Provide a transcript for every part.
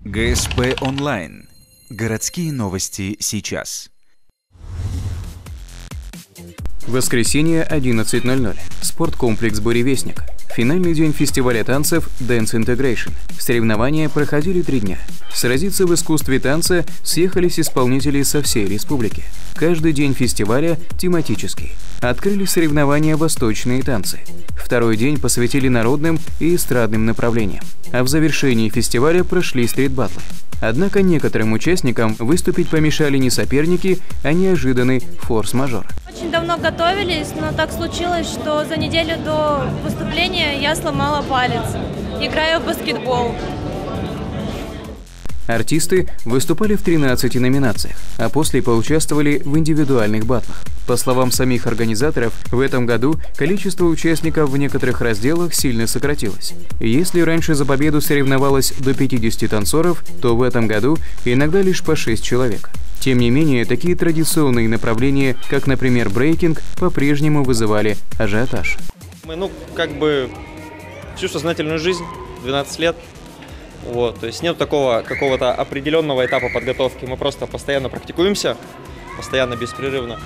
ГСП онлайн. Городские новости сейчас. Воскресенье, 11:00. Спорткомплекс «Буревестник». Финальный день фестиваля танцев Dance Integration. Соревнования проходили 3 дня. Сразиться в искусстве танца съехались исполнители со всей республики. Каждый день фестиваля тематический. Открыли соревнования «Восточные танцы». Второй день посвятили народным и эстрадным направлениям. А в завершении фестиваля прошли стрит-баттлы. Однако некоторым участникам выступить помешали не соперники, а неожиданный форс-мажор. Очень давно готовились, но так случилось, что за неделю до выступления я сломала палец, играя в баскетбол. Артисты выступали в 13 номинациях, а после поучаствовали в индивидуальных баттлах. По словам самих организаторов, в этом году количество участников в некоторых разделах сильно сократилось. Если раньше за победу соревновалось до 50 танцоров, то в этом году иногда лишь по 6 человек. Тем не менее, такие традиционные направления, как, например, брейкинг, по-прежнему вызывали ажиотаж. Мы, всю сознательную жизнь, 12 лет, то есть нет такого какого-то определенного этапа подготовки, мы просто постоянно практикуемся, постоянно, беспрерывно,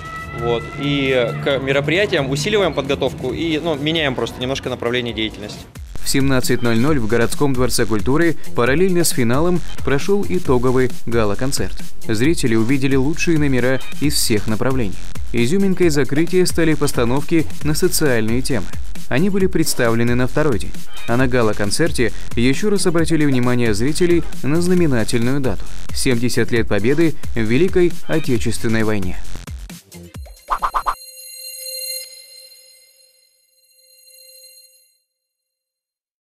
и к мероприятиям усиливаем подготовку и, меняем просто немножко направление деятельности. В 17:00 в городском дворце культуры параллельно с финалом прошел итоговый гала-концерт. Зрители увидели лучшие номера из всех направлений. Изюминкой закрытия стали постановки на социальные темы. Они были представлены на второй день. А на гала-концерте еще раз обратили внимание зрителей на знаменательную дату – 70 лет победы в Великой Отечественной войне.